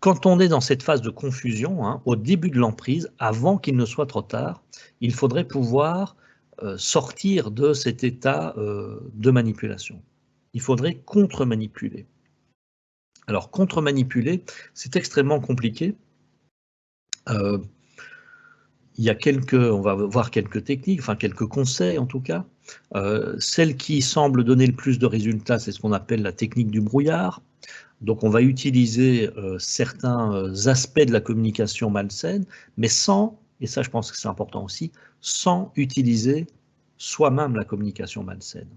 quand on est dans cette phase de confusion, hein, au début de l'emprise, avant qu'il ne soit trop tard, il faudrait pouvoir sortir de cet état de manipulation. Il faudrait contre-manipuler. Alors, contre-manipuler, c'est extrêmement compliqué. Il y a on va voir quelques techniques, enfin quelques conseils en tout cas. Celle qui semble donner le plus de résultats, c'est ce qu'on appelle la technique du brouillard. Donc on va utiliser certains aspects de la communication malsaine, mais sans, et ça je pense que c'est important aussi, sans utiliser soi-même la communication malsaine.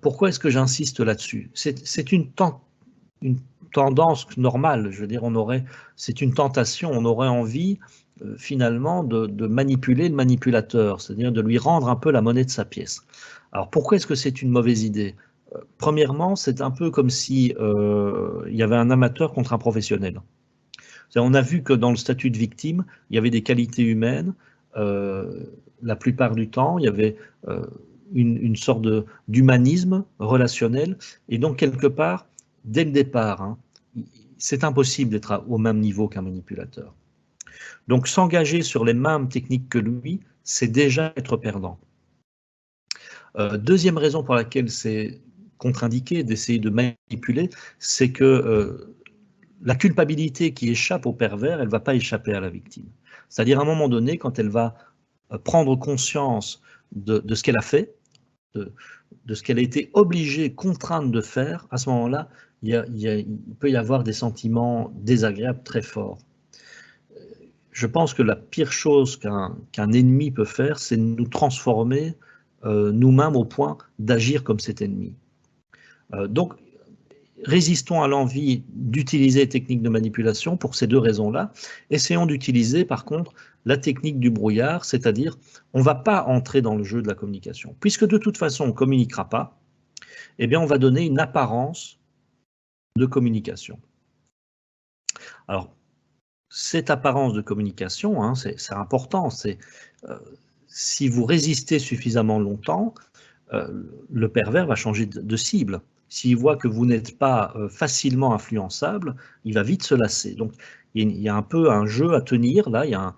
Pourquoi est-ce que j'insiste là-dessus? C'est une tendance normale, je veux dire, c'est une tentation, on aurait envie finalement de manipuler le manipulateur, c'est-à-dire de lui rendre un peu la monnaie de sa pièce. Alors pourquoi est-ce que c'est une mauvaise idée? Premièrement, c'est un peu comme si il y avait un amateur contre un professionnel. On a vu que dans le statut de victime, il y avait des qualités humaines. La plupart du temps, il y avait une sorte d'humanisme relationnel. Et donc, quelque part, dès le départ, hein, c'est impossible d'être au même niveau qu'un manipulateur. Donc, s'engager sur les mêmes techniques que lui, c'est déjà être perdant. Deuxième raison pour laquelle c'est contre-indiqué d'essayer de manipuler, c'est que la culpabilité qui échappe au pervers, elle ne va pas échapper à la victime. C'est-à-dire à un moment donné, quand elle va prendre conscience de ce qu'elle a fait, de ce qu'elle a été obligée, contrainte de faire, à ce moment-là, il peut y avoir des sentiments désagréables très forts. Je pense que la pire chose qu'un ennemi peut faire, c'est nous transformer nous-mêmes au point d'agir comme cet ennemi. Donc, résistons à l'envie d'utiliser les techniques de manipulation pour ces deux raisons-là. Essayons d'utiliser, par contre, la technique du brouillard, c'est-à-dire, on ne va pas entrer dans le jeu de la communication. Puisque de toute façon, on ne communiquera pas, eh bien, on va donner une apparence de communication. Alors, cette apparence de communication, hein, c'est important, si vous résistez suffisamment longtemps, le pervers va changer de cible. S'il voit que vous n'êtes pas facilement influençable, il va vite se lasser. Donc, il y a un peu un jeu à tenir, là, il y a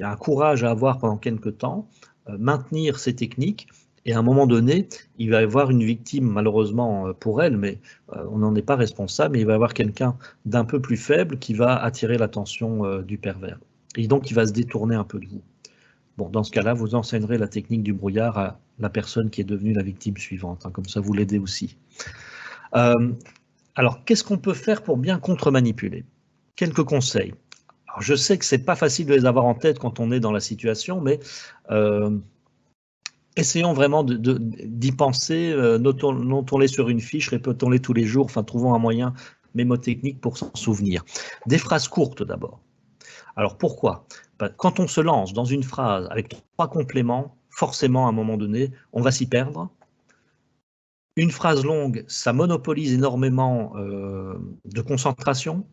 un courage à avoir pendant quelques temps, maintenir ces techniques, et à un moment donné, il va y avoir une victime, malheureusement pour elle, mais on n'en est pas responsable, mais il va y avoir quelqu'un d'un peu plus faible qui va attirer l'attention du pervers. Et donc, il va se détourner un peu de vous. Bon, dans ce cas-là, vous enseignerez la technique du brouillard à la personne qui est devenue la victime suivante, hein, comme ça vous l'aidez aussi. Alors, qu'est-ce qu'on peut faire pour bien contre-manipuler? Quelques conseils. Alors, je sais que ce n'est pas facile de les avoir en tête quand on est dans la situation, mais essayons vraiment d'y penser, notons-les sur une fiche, répétons-les tous les jours, enfin, trouvons un moyen mémotechnique pour s'en souvenir. Des phrases courtes d'abord. Alors pourquoi? Quand on se lance dans une phrase avec 3 compléments, forcément à un moment donné, on va s'y perdre. Une phrase longue, ça monopolise énormément de concentration.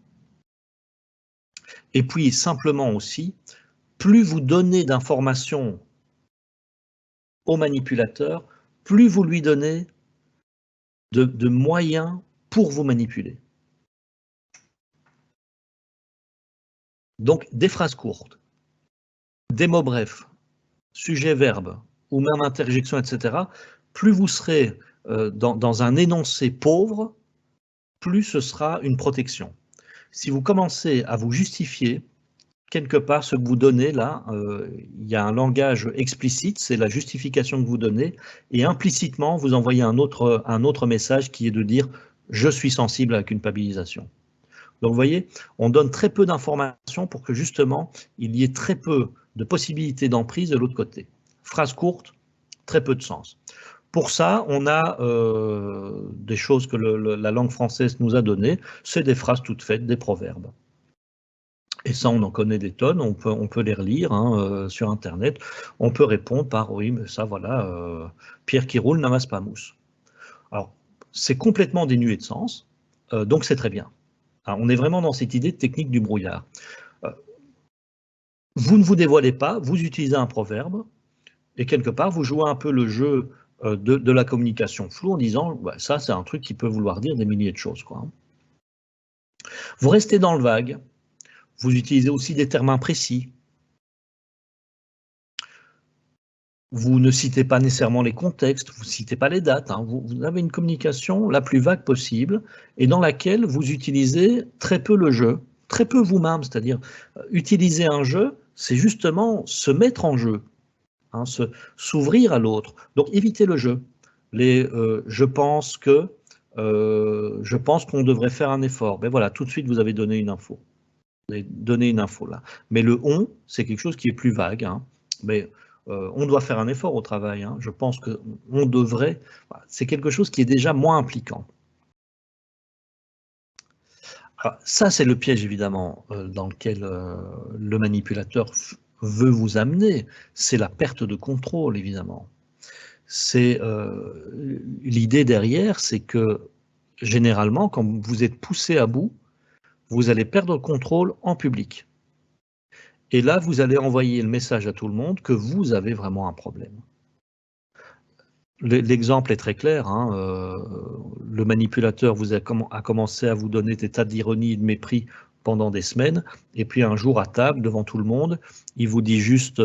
Et puis simplement aussi, plus vous donnez d'informations au manipulateur, plus vous lui donnez de moyens pour vous manipuler. Donc des phrases courtes, des mots brefs, sujet, verbe, ou même interjection, etc., plus vous serez dans un énoncé pauvre, plus ce sera une protection. Si vous commencez à vous justifier, quelque part, ce que vous donnez là, il y a un langage explicite, c'est la justification que vous donnez, et implicitement, vous envoyez un autre message qui est de dire « je suis sensible à la culpabilisation ». Donc vous voyez, on donne très peu d'informations pour que justement, il y ait très peu de possibilités d'emprise de l'autre côté. Phrase courte, très peu de sens. Pour ça, on a des choses que la langue française nous a données, c'est des phrases toutes faites, des proverbes. Et ça, on en connaît des tonnes, on peut les relire hein, sur Internet. On peut répondre par « oui, mais ça, voilà, pierre qui roule n'amasse pas mousse ». Alors, c'est complètement dénué de sens, donc c'est très bien. Alors, on est vraiment dans cette idée de technique du brouillard. Vous ne vous dévoilez pas, vous utilisez un proverbe, et quelque part, vous jouez un peu le jeu de la communication floue en disant bah, « ça, c'est un truc qui peut vouloir dire des milliers de choses. » quoi. Vous restez dans le vague, vous utilisez aussi des termes imprécis. Vous ne citez pas nécessairement les contextes, vous ne citez pas les dates, hein. Vous avez une communication la plus vague possible et dans laquelle vous utilisez très peu le jeu, très peu vous-même, c'est-à-dire utiliser un jeu, c'est justement se mettre en jeu, hein, s'ouvrir à l'autre. Donc évitez le jeu. Je pense qu'on devrait faire un effort. Ben voilà, tout de suite vous avez donné une info. Vous avez donné une info là. Mais le on, c'est quelque chose qui est plus vague, hein. Mais on doit faire un effort au travail, hein. Je pense qu'on devrait. C'est quelque chose qui est déjà moins impliquant. Alors, ça, c'est le piège, évidemment, dans lequel le manipulateur veut vous amener. C'est la perte de contrôle, évidemment. C'est l'idée derrière, c'est que généralement, quand vous êtes poussé à bout, vous allez perdre le contrôle en public. Et là, vous allez envoyer le message à tout le monde que vous avez vraiment un problème. L'exemple est très clair, hein, le manipulateur a commencé à vous donner des tas d'ironie et de mépris pendant des semaines, et puis un jour à table, devant tout le monde, il vous dit juste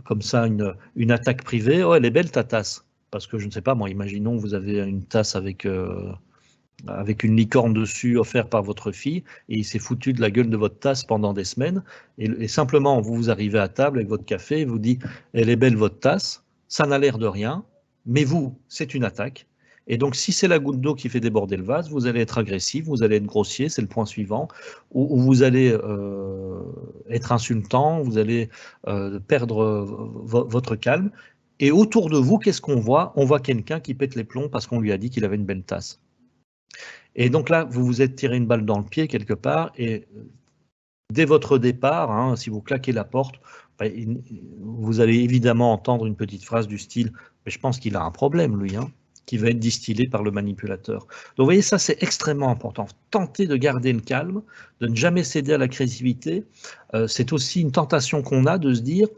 comme ça une attaque privée, « Oh, elle est belle ta tasse », parce que je ne sais pas, moi, imaginons vous avez une tasse avec une licorne dessus offerte par votre fille, et il s'est foutu de la gueule de votre tasse pendant des semaines, et simplement vous arrivez à table avec votre café, et vous dit « Elle est belle votre tasse », ça n'a l'air de rien, mais vous, c'est une attaque, et donc si c'est la goutte d'eau qui fait déborder le vase, vous allez être agressif, vous allez être grossier, c'est le point suivant, où vous allez être insultant, vous allez perdre votre calme, et autour de vous, qu'est-ce qu'on voit? On voit quelqu'un qui pète les plombs parce qu'on lui a dit qu'il avait une belle tasse. Et donc là, vous vous êtes tiré une balle dans le pied quelque part, et dès votre départ, hein, si vous claquez la porte, vous allez évidemment entendre une petite phrase du style « mais je pense qu'il a un problème, lui hein », qui va être distillé par le manipulateur. Donc vous voyez, ça c'est extrêmement important. Tentez de garder le calme, de ne jamais céder à l'agressivité. C'est aussi une tentation qu'on a de se dire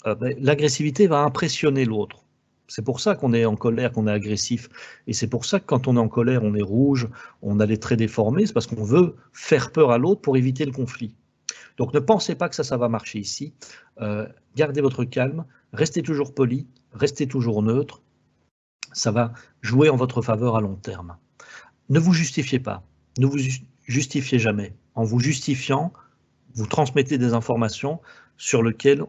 l'agressivité va impressionner l'autre. C'est pour ça qu'on est en colère, qu'on est agressif. Et c'est pour ça que quand on est en colère, on est rouge, on a les traits déformés, c'est parce qu'on veut faire peur à l'autre pour éviter le conflit. Donc ne pensez pas que ça va marcher ici. Gardez votre calme, restez toujours poli, restez toujours neutre. Ça va jouer en votre faveur à long terme. Ne vous justifiez pas, ne vous justifiez jamais. En vous justifiant, vous transmettez des informations sur lesquelles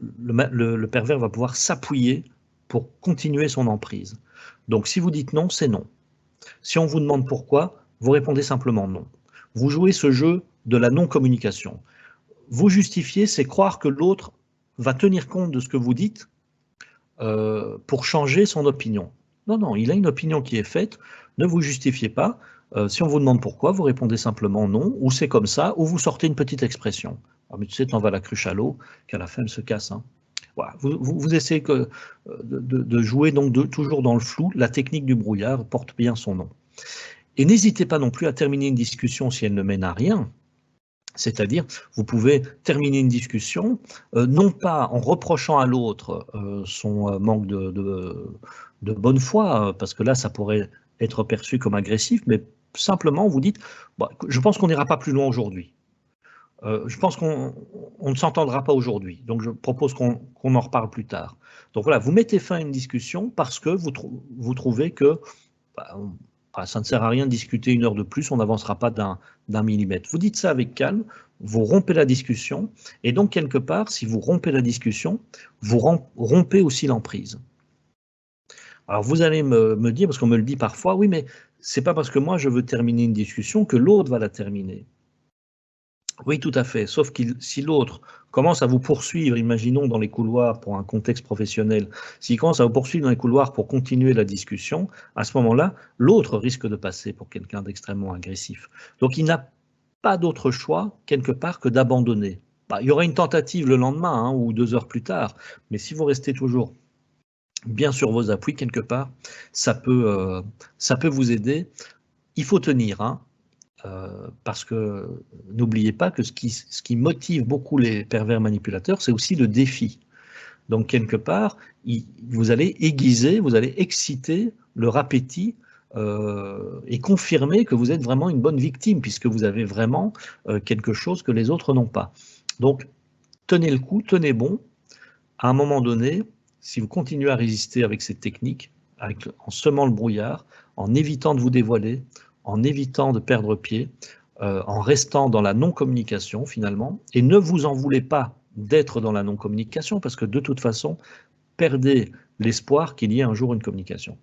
le pervers va pouvoir s'appuyer pour continuer son emprise. Donc si vous dites non, c'est non. Si on vous demande pourquoi, vous répondez simplement non. Vous jouez ce jeu de la non-communication. Vous justifier, c'est croire que l'autre va tenir compte de ce que vous dites pour changer son opinion. Non, non, il a une opinion qui est faite, ne vous justifiez pas. Si on vous demande pourquoi, vous répondez simplement non, ou c'est comme ça, ou vous sortez une petite expression. Ah, mais tu sais, t'en vas la cruche à l'eau, qu'à la fin elle se casse. Hein. Voilà. Vous essayez de jouer donc toujours dans le flou. La technique du brouillard porte bien son nom. Et n'hésitez pas non plus à terminer une discussion si elle ne mène à rien. C'est-à-dire, vous pouvez terminer une discussion, non pas en reprochant à l'autre son manque de bonne foi, parce que là, ça pourrait être perçu comme agressif, mais simplement, vous dites, bah, je pense qu'on n'ira pas plus loin aujourd'hui. Je pense qu'on ne s'entendra pas aujourd'hui, donc je propose qu'on en reparle plus tard. Donc voilà, vous mettez fin à une discussion parce que vous trouvez que ça ne sert à rien de discuter une heure de plus, on n'avancera pas d'un millimètre. Vous dites ça avec calme, vous rompez la discussion, et donc quelque part, si vous rompez la discussion, vous rompez aussi l'emprise. Alors vous allez me dire, parce qu'on me le dit parfois, oui mais c'est pas parce que moi je veux terminer une discussion que l'autre va la terminer. Oui, tout à fait, sauf que si l'autre commence à vous poursuivre, imaginons dans les couloirs pour un contexte professionnel, s'il commence à vous poursuivre dans les couloirs pour continuer la discussion, à ce moment-là, l'autre risque de passer pour quelqu'un d'extrêmement agressif. Donc il n'a pas d'autre choix, quelque part, que d'abandonner. Il y aura une tentative le lendemain hein, ou 2 heures plus tard, mais si vous restez toujours bien sur vos appuis, quelque part, ça peut vous aider. Il faut tenir, hein. Parce que n'oubliez pas que ce qui motive beaucoup les pervers manipulateurs, c'est aussi le défi. Donc quelque part, vous allez aiguiser, vous allez exciter leur appétit et confirmer que vous êtes vraiment une bonne victime, puisque vous avez vraiment quelque chose que les autres n'ont pas. Donc, tenez le coup, tenez bon. À un moment donné, si vous continuez à résister avec cette technique, en semant le brouillard, en évitant de vous dévoiler, en évitant de perdre pied, en restant dans la non-communication finalement, et ne vous en voulez pas d'être dans la non-communication, parce que de toute façon, perdez l'espoir qu'il y ait un jour une communication.